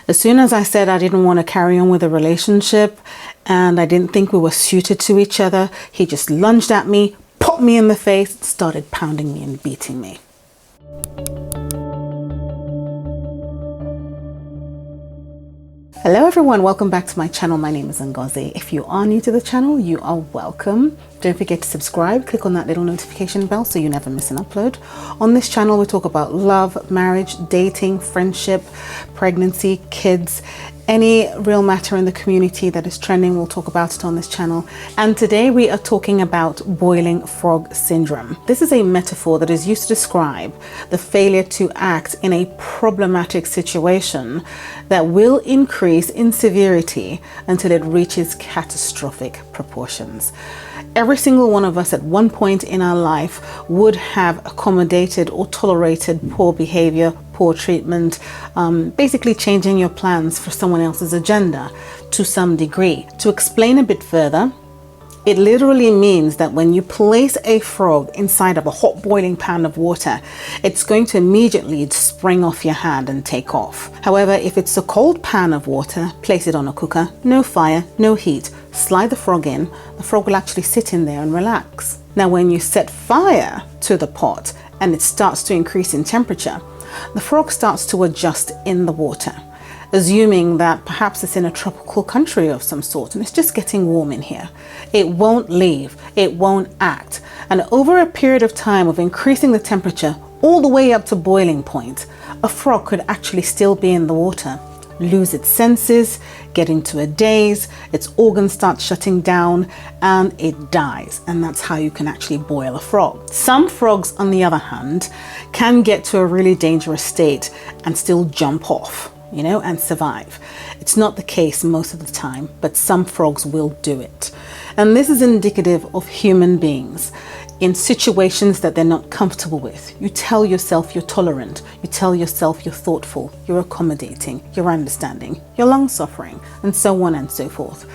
As soon as I said I didn't want to carry on with the relationship and I didn't think we were suited to each other, he just lunged at me, popped me in the face, started pounding me and beating me. Hello everyone, welcome back to my channel. My name is Ngozi. If you are new to the channel, you are welcome. Don't forget to subscribe, click on that little notification bell so you never miss an upload. On this channel, we talk about love, marriage, dating, friendship, pregnancy, kids, any real matter in the community that is trending, we'll talk about it on this channel. And today we are talking about boiling frog syndrome. This is a metaphor that is used to describe the failure to act in a problematic situation that will increase in severity until it reaches catastrophic proportions. Every single one of us at one point in our life would have accommodated or tolerated poor behavior, poor treatment, basically changing your plans for someone else's agenda to some degree. To explain a bit further, it literally means that when you place a frog inside of a hot boiling pan of water, it's going to immediately spring off your hand and take off. However, if it's a cold pan of water, place it on a cooker, no fire, no heat, slide the frog in, the frog will actually sit in there and relax. Now, when you set fire to the pot and it starts to increase in temperature, the frog starts to adjust in the water, assuming that perhaps it's in a tropical country of some sort and it's just getting warm in here. It won't leave, it won't act. And over a period of time of increasing the temperature all the way up to boiling point, a frog could actually still be in the water, lose its senses, get into a daze, its organs start shutting down, and it dies. And that's how you can actually boil a frog. Some frogs, on the other hand, can get to a really dangerous state and still jump off, and survive. It's not the case most of the time, but some frogs will do it. And this is indicative of human beings in situations that they're not comfortable with. You tell yourself you're tolerant, you tell yourself you're thoughtful, you're accommodating, you're understanding, you're long-suffering, and so on and so forth.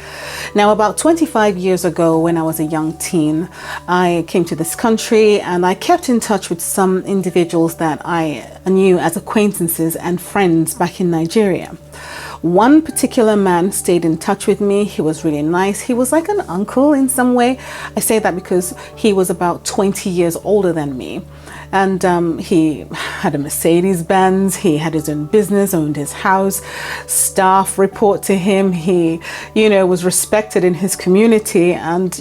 Now, about 25 years ago, when I was a young teen, I came to this country and I kept in touch with some individuals that I knew as acquaintances and friends back in Nigeria. One particular man stayed in touch with me. He was really nice. He was like an uncle in some way. I say that because he was about 20 years older than me. And he had a Mercedes Benz. He had his own business, owned his house. Staff report to him. He, was respected in his community and,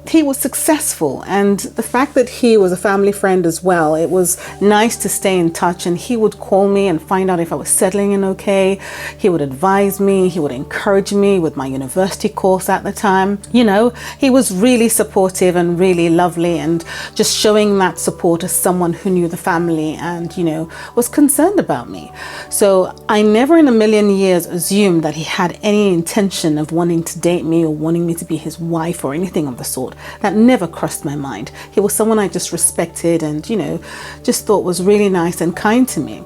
he was successful, and the fact that he was a family friend as well, it was nice to stay in touch. And he would call me and find out if I was settling in okay. He would advise me, he would encourage me with my university course at the time. He was really supportive and really lovely, and just showing that support as someone who knew the family and was concerned about me. So I never in a million years assumed that he had any intention of wanting to date me or wanting me to be his wife or anything of the sort. That never crossed my mind. He was someone I just respected and, just thought was really nice and kind to me.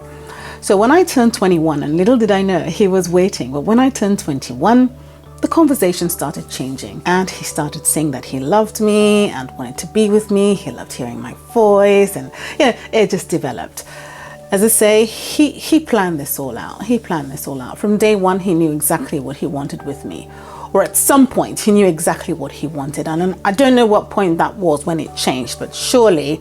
So when I turned 21, and little did I know he was waiting, but when I turned 21, the conversation started changing and he started saying that he loved me and wanted to be with me. He loved hearing my voice and, it just developed. As I say, he planned this all out. He planned this all out. From day one, he knew exactly what he wanted with me. Or at some point, he knew exactly what he wanted. And I don't know what point that was when it changed, but surely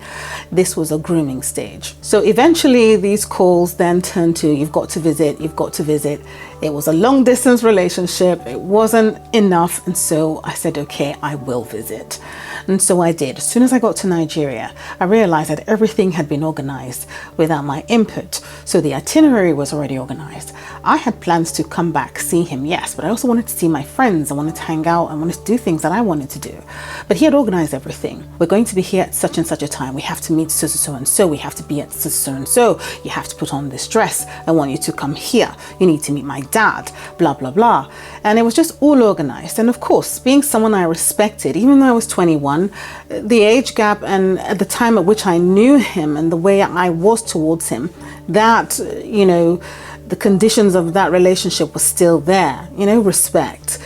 this was a grooming stage. So eventually these calls then turned to, you've got to visit, you've got to visit. It was a long distance relationship. It wasn't enough. And so I said, okay, I will visit. And so I did. As soon as I got to Nigeria, I realized that everything had been organized without my input. So the itinerary was already organized. I had plans to come back, see him, yes, but I also wanted to see my friends. I wanted to hang out. I wanted to do things that I wanted to do. But he had organized everything. We're going to be here at such and such a time. We have to meet so and so. We have to be at so and so. You have to put on this dress. I want you to come here. You need to meet my dad, blah, blah, blah. And it was just all organized. And of course, being someone I respected, even though I was 21, the age gap and at the time at which I knew him and the way I was towards him, that, the conditions of that relationship was still there, respect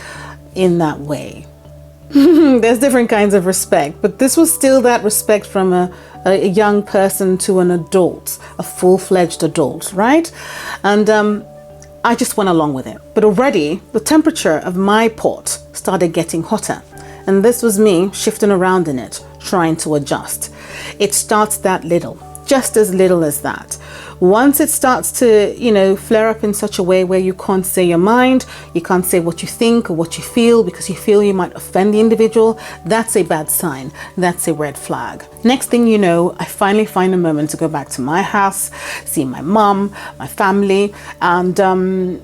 in that way. There's different kinds of respect, but this was still that respect from a a young person to an adult, a full-fledged adult, right? And I just went along with it. But already the temperature of my pot started getting hotter. And this was me shifting around in it, trying to adjust. It starts that little, just as little as that. Once it starts to, flare up in such a way where you can't say your mind, you can't say what you think or what you feel because you feel you might offend the individual, that's a bad sign. That's a red flag. Next thing you know, I finally find a moment to go back to my house, see my mom, my family, and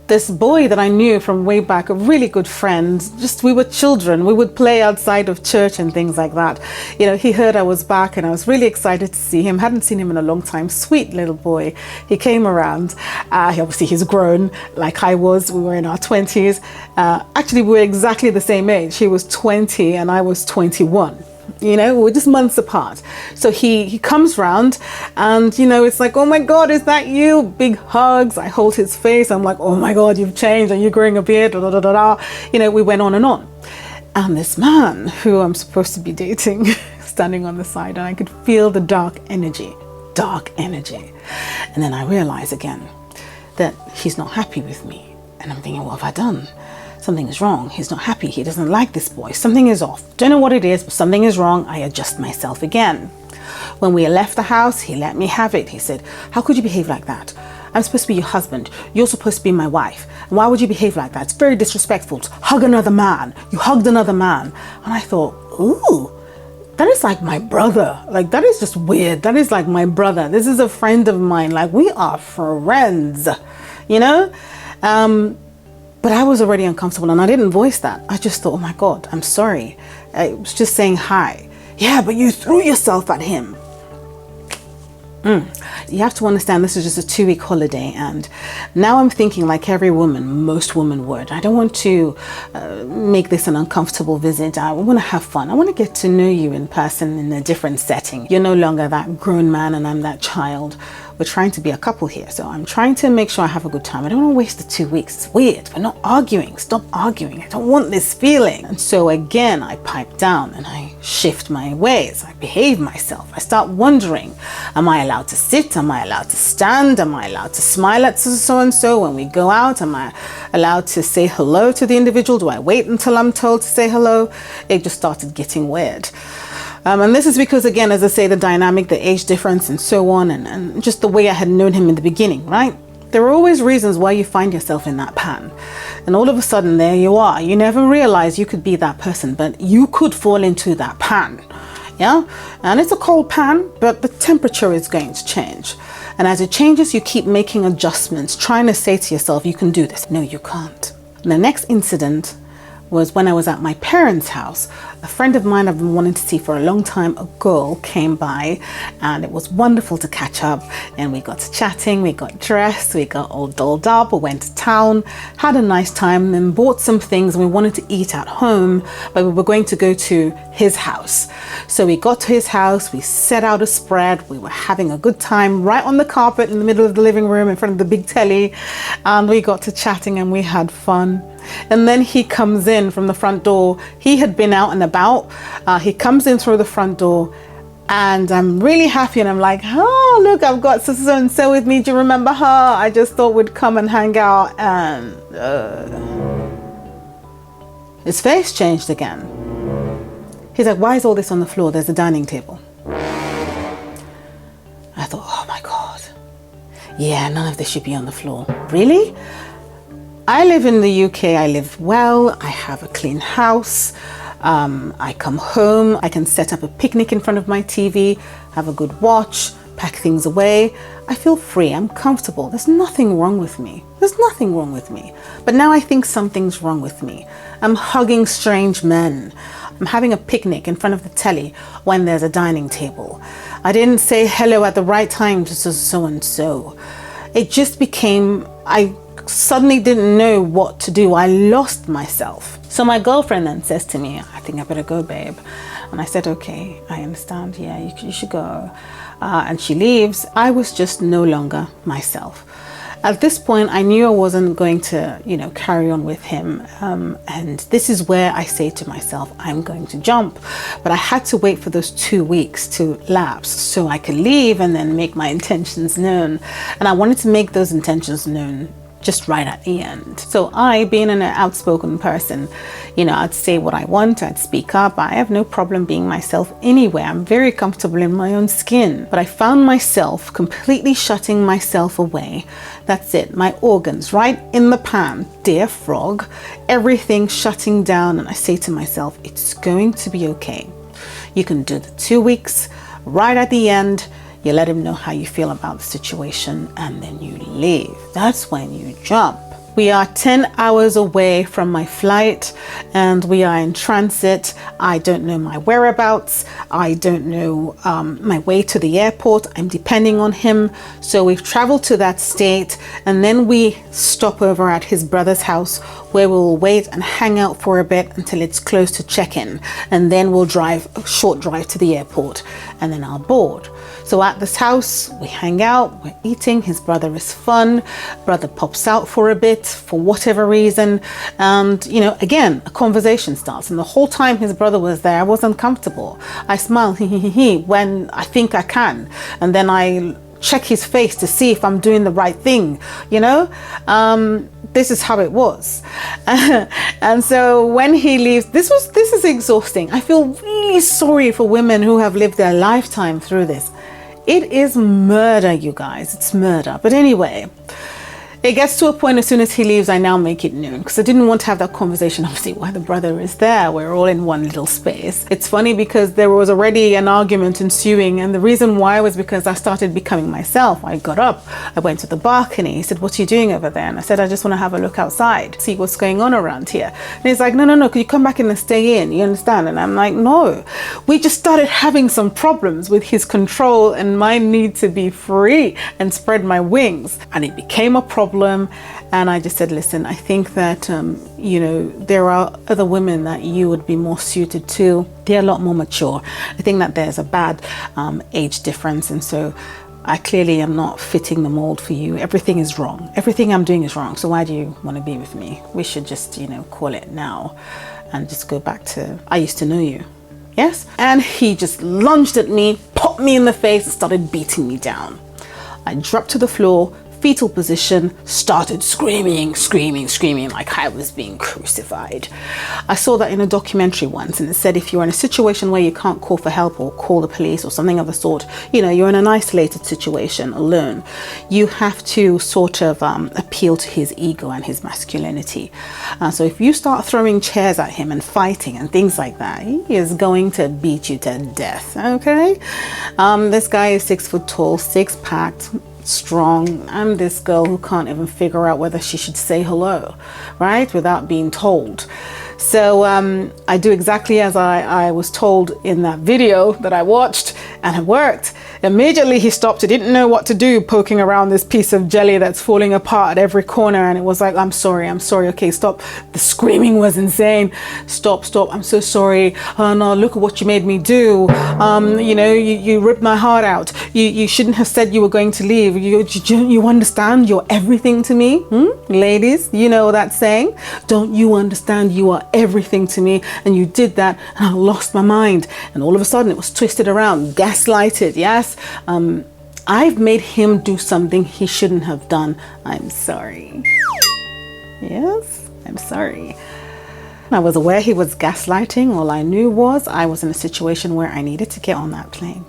this boy that I knew from way back, a really good friend, we were children. We would play outside of church and things like that. He heard I was back and I was really excited to see him. Hadn't seen him in a long time. Sweet little boy. He came around. He's grown like I was. We were in our 20s. Actually, we were exactly the same age. He was 20 and I was 21. We were just months apart. So he comes round and, it's like, oh my God, is that you? Big hugs. I hold his face. I'm like, oh my God, you've changed. Are you growing a beard? Da, da, da, da. We went on and on. And this man who I'm supposed to be dating, standing on the side, and I could feel the dark energy. And then I realize again that he's not happy with me. And I'm thinking, what have I done? Something is wrong. He's not happy. He doesn't like this boy. Something is off. Don't know what it is, but something is wrong. I adjust myself again. When we left the house, he let me have it. He said, how could you behave like that? I'm supposed to be your husband. You're supposed to be my wife. And why would you behave like that? It's very disrespectful to hug another man. You hugged another man. And I thought, ooh, that is like my brother. Like, that is just weird. That is like my brother. This is a friend of mine. Like, we are friends, But I was already uncomfortable and I didn't voice that. I just thought, oh my God, I'm sorry. I was just saying hi. Yeah, but you threw yourself at him. You have to understand this is just a 2-week holiday, and now I'm thinking like every woman, most women would. I don't want to make this an uncomfortable visit. I want to have fun. I want to get to know you in person in a different setting. You're no longer that grown man and I'm that child. We're trying to be a couple here, so I'm trying to make sure I have a good time. I don't want to waste the 2 weeks. It's weird. We're not arguing. Stop arguing. I don't want this feeling. And so again, I pipe down and I shift my ways. I behave myself. I start wondering, am I allowed to sit? Am I allowed to stand? Am I allowed to smile at so-and-so when we go out? Am I allowed to say hello to the individual? Do I wait until I'm told to say hello? It just started getting weird. And this is because, again, as I say, the dynamic, the age difference and so on, and just the way I had known him in the beginning, right? There are always reasons why you find yourself in that pan. And all of a sudden, there you are. You never realize you could be that person, but you could fall into that pan. Yeah? And it's a cold pan, but the temperature is going to change. And as it changes, you keep making adjustments, trying to say to yourself, you can do this. No, you can't. And the next incident was when I was at my parents' house. A friend of mine I've been wanting to see for a long time, a girl, came by, and it was wonderful to catch up. And we got to chatting, we got dressed, we got all dolled up, we went to town, had a nice time, and bought some things. And we wanted to eat at home, but we were going to go to his house. So we got to his house, we set out a spread, we were having a good time right on the carpet in the middle of the living room in front of the big telly, and we got to chatting and we had fun. And then he comes in from the front door. He had been out and about. He comes in through the front door, and I'm really happy. And I'm like, oh, look, I've got so-and-so with me. Do you remember her? I just thought we'd come and hang out. And his face changed again. He's like, why is all this on the floor? There's a dining table. I thought, oh my God. Yeah, none of this should be on the floor. Really? I live in the UK, I live well, I have a clean house, I come home, I can set up a picnic in front of my TV, have a good watch, pack things away. I feel free, I'm comfortable, there's nothing wrong with me. There's nothing wrong with me. But now I think something's wrong with me. I'm hugging strange men. I'm having a picnic in front of the telly when there's a dining table. I didn't say hello at the right time to so-and-so. It just became, I suddenly didn't know what to do. I lost myself. So my girlfriend then says to me, I think I better go, babe. And I said, okay, I understand. Yeah, you should go. And she leaves. I was just no longer myself. At this point, I knew I wasn't going to, carry on with him. And this is where I say to myself, I'm going to jump. But I had to wait for those 2 weeks to lapse so I could leave and then make my intentions known. And I wanted to make those intentions known just right at the end. So I, being an outspoken person, I'd say what I want, I'd speak up. I have no problem being myself anywhere. I'm very comfortable in my own skin. But I found myself completely shutting myself away. That's it, my organs right in the pan, dear frog, everything shutting down. And I say to myself, it's going to be okay. You can do the 2 weeks. Right at the end, you let him know how you feel about the situation, and then you leave. That's when you jump. We are 10 hours away from my flight and we are in transit. I don't know my whereabouts. I don't know my way to the airport. I'm depending on him. So we've traveled to that state and then we stop over at his brother's house where we'll wait and hang out for a bit until it's close to check-in. And then we'll drive a short drive to the airport and then I'll board. So at this house, we hang out, we're eating, his brother is fun, brother pops out for a bit for whatever reason. And, again, a conversation starts. And the whole time his brother was there, I was uncomfortable. I smile, when I think I can. And then I check his face to see if I'm doing the right thing, this is how it was. And so when he leaves, this is exhausting. I feel really sorry for women who have lived their lifetime through this. It is murder, you guys. It's murder. But anyway, it gets to a point as soon as he leaves, I now make it known because I didn't want to have that conversation, obviously, while the brother is there. We're all in one little space. It's funny because there was already an argument ensuing, and the reason why was because I started becoming myself. I got up, I went to the balcony. He said, "What are you doing over there?" And I said, "I just want to have a look outside, see what's going on around here." And he's like, no, could you come back in and stay in? You understand? And I'm like, no. We just started having some problems with his control and my need to be free and spread my wings. And it became a problem. And I just said, listen, I think that, there are other women that you would be more suited to. They're a lot more mature. I think that there's a bad age difference. And so I clearly am not fitting the mold for you. Everything is wrong. Everything I'm doing is wrong. So why do you want to be with me? We should just, call it now and just go back to, I used to know you. Yes. And he just lunged at me, popped me in the face, and started beating me down. I dropped to the floor, fetal position, started screaming like I was being crucified. I saw that in a documentary once, and it said if you're in a situation where you can't call for help or call the police or something of the sort, you're in an isolated situation alone, you have to sort of appeal to his ego and his masculinity. So if you start throwing chairs at him and fighting and things like that, he is going to beat you to death. Okay. This guy is 6 foot tall, 6-packed, strong. I'm this girl who can't even figure out whether she should say hello, right, without being told. So I do exactly as I was told in that video that I watched, and it worked. Immediately he stopped. He didn't know what to do, poking around this piece of jelly that's falling apart at every corner. And it was like, I'm sorry. Okay, stop. The screaming was insane. Stop. I'm so sorry. Oh no, look at what you made me do. You ripped my heart out. You shouldn't have said you were going to leave. You understand? You're everything to me. Ladies, you know that saying? Don't you understand? You are everything to me. And you did that and I lost my mind. And all of a sudden it was twisted around, gaslighted. Yes. I've made him do something he shouldn't have done. I'm sorry. Yes, I'm sorry. I was aware he was gaslighting. All I knew was I was in a situation where I needed to get on that plane.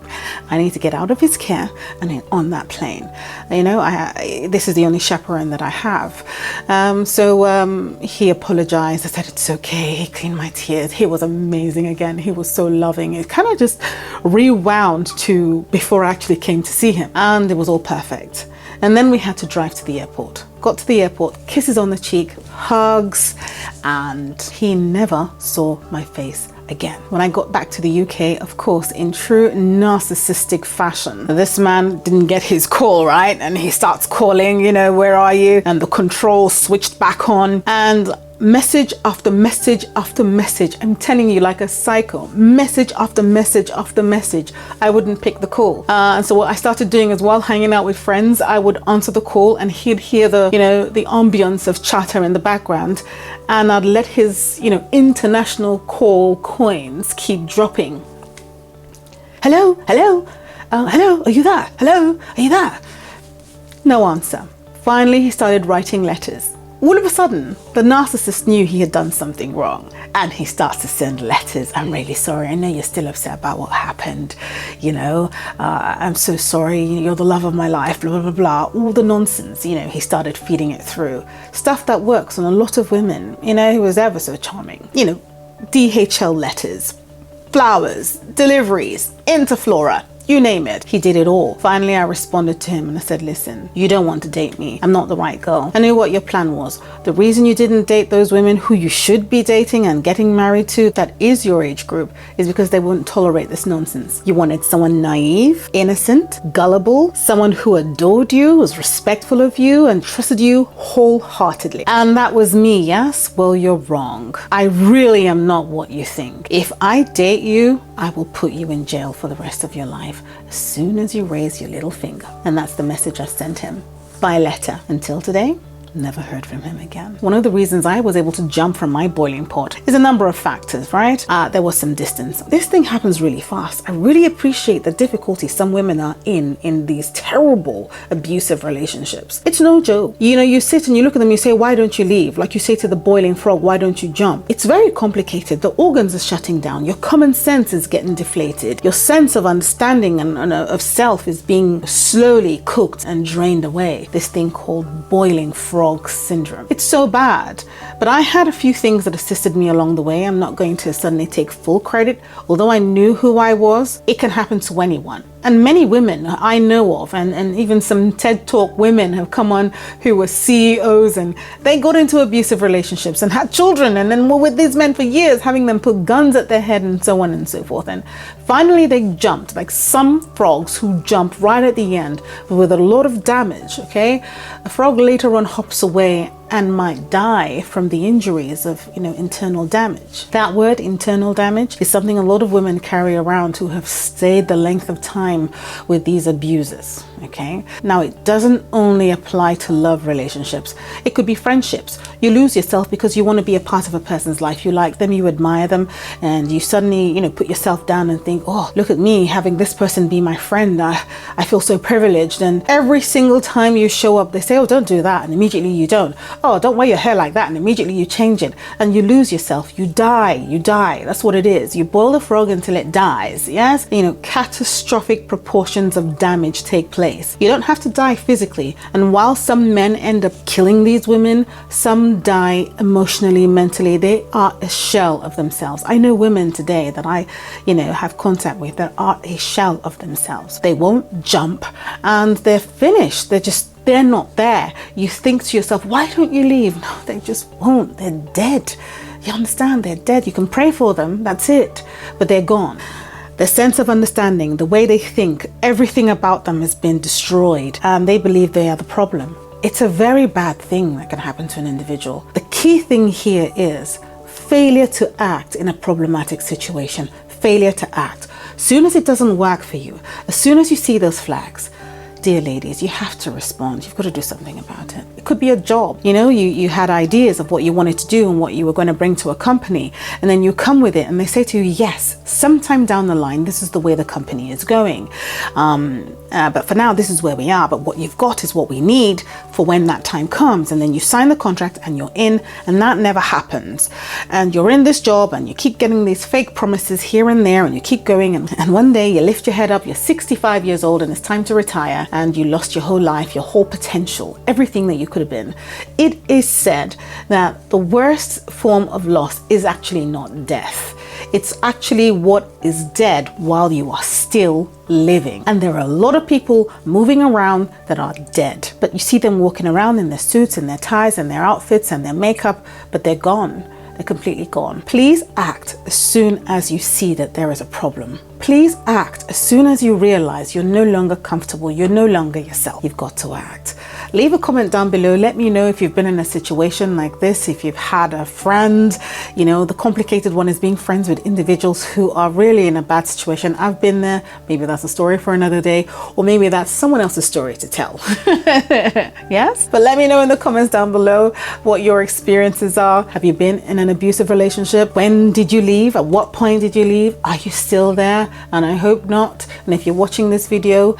I need to get out of his care and on that plane. This is the only chaperone that I have. So he apologized. I said, it's okay. He cleaned my tears. He was amazing again. He was so loving. It kind of just rewound to before I actually came to see him. And it was all perfect. And then we had to drive to the airport. Got to the airport, kisses on the cheek, hugs, and he never saw my face again. When I got back to the UK, of course, in true narcissistic fashion, this man didn't get his call, right? And he starts calling, where are you? And the control switched back on. And message after message after message. I'm telling you, like a psycho, message after message after message. I wouldn't pick the call. And so what I started doing is, while hanging out with friends, I would answer the call and he'd hear the, the ambience of chatter in the background, and I'd let his, international call coins keep dropping. Hello, hello, hello, are you there? Hello, are you there? No answer. Finally, he started writing letters. All of a sudden, the narcissist knew he had done something wrong, and he starts to send letters. I'm really sorry. I know you're still upset about what happened. I'm so sorry. You're the love of my life, blah, blah, blah, blah. All the nonsense, he started feeding it through. Stuff that works on a lot of women, who was ever so charming. DHL letters, flowers, deliveries, Interflora, you name it. He did it all. Finally, I responded to him and I said, listen, you don't want to date me. I'm not the right girl. I knew what your plan was. The reason you didn't date those women who you should be dating and getting married to, that is your age group, is because they wouldn't tolerate this nonsense. You wanted someone naive, innocent, gullible, someone who adored you, was respectful of you, and trusted you wholeheartedly. And that was me, yes? Well, you're wrong. I really am not what you think. If I date you, I will put you in jail for the rest of your life as soon as you raise your little finger. And that's the message I sent him by letter. Until today, never heard from him again. One of the reasons I was able to jump from my boiling pot is a number of factors, right? There was some distance. This thing happens really fast. I really appreciate the difficulty some women are in these terrible abusive relationships. It's no joke. You sit and you look at them, you say, why don't you leave? Like you say to the boiling frog, why don't you jump? It's very complicated. The organs are shutting down. Your common sense is getting deflated. Your sense of understanding and of self is being slowly cooked and drained away. This thing called boiling frog syndrome. It's so bad, but I had a few things that assisted me along the way. I'm not going to suddenly take full credit. Although I knew who I was, it can happen to anyone. And many women I know of, and even some TED Talk women have come on who were CEOs, and they got into abusive relationships and had children, and then were with these men for years, having them put guns at their head and so on and so forth. And finally they jumped, like some frogs who jump right at the end with a lot of damage, okay? A frog later on hops away and might die from the injuries of, internal damage. That word, internal damage, is something a lot of women carry around who have stayed the length of time with these abusers, okay? Now, it doesn't only apply to love relationships. It could be friendships. You lose yourself because you want to be a part of a person's life. You like them, you admire them, and you suddenly, put yourself down and think, oh, look at me having this person be my friend. I feel so privileged. And every single time you show up, they say, oh, don't do that. And immediately you don't. Oh, don't wear your hair like that. And immediately you change it and you lose yourself. You die. That's what it is. You boil the frog until it dies. Yes. Catastrophic proportions of damage take place. You don't have to die physically. And while some men end up killing these women, some die emotionally, mentally. They are a shell of themselves. I know women today that I, have contact with that are a shell of themselves. They won't jump and they're finished. They're not there. You think to yourself, why don't you leave? No, they just won't. They're dead. You understand? They're dead. You can pray for them. That's it. But they're gone. Their sense of understanding, the way they think, everything about them has been destroyed, and they believe they are the problem. It's a very bad thing that can happen to an individual. The key thing here is failure to act in a problematic situation. Failure to act. As soon as it doesn't work for you, as soon as you see those flags, dear ladies, you have to respond. You've got to do something about it. It could be a job. You had ideas of what you wanted to do and what you were going to bring to a company, and then you come with it and they say to you, yes, sometime down the line, this is the way the company is going. But for now, this is where we are. But what you've got is what we need for when that time comes. And then you sign the contract and you're in, and that never happens. And you're in this job and you keep getting these fake promises here and there, and you keep going. And one day you lift your head up, you're 65 years old and it's time to retire, and you lost your whole life, your whole potential, everything that you could have been. It is said that the worst form of loss is actually not death. It's actually what is dead while you are still living. And there are a lot of people moving around that are dead, but you see them walking around in their suits and their ties and their outfits and their makeup, but they're gone. They're completely gone. Please act as soon as you see that there is a problem. Please act as soon as you realize you're no longer comfortable, you're no longer yourself. You've got to act. Leave a comment down below. Let me know if you've been in a situation like this, if you've had a friend. You know, the complicated one is being friends with individuals who are really in a bad situation. I've been there. Maybe that's a story for another day, or maybe that's someone else's story to tell. Yes? But let me know in the comments down below what your experiences are. Have you been in an abusive relationship? When did you leave? At what point did you leave? Are you still there? And I hope not. And if you're watching this video,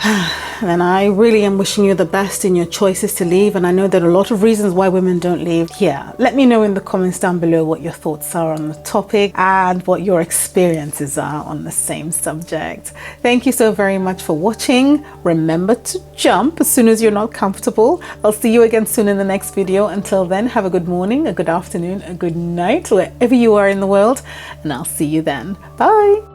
then I really am wishing you the best in your choices to leave. And I know there are a lot of reasons why women don't leave. Yeah, let me know in the comments down below what your thoughts are on the topic and what your experiences are on the same subject. Thank you so very much for watching. Remember to jump as soon as you're not comfortable. I'll see you again soon in the next video. Until then, have a good morning, a good afternoon, a good night, wherever you are in the world, and I'll see you then. Bye.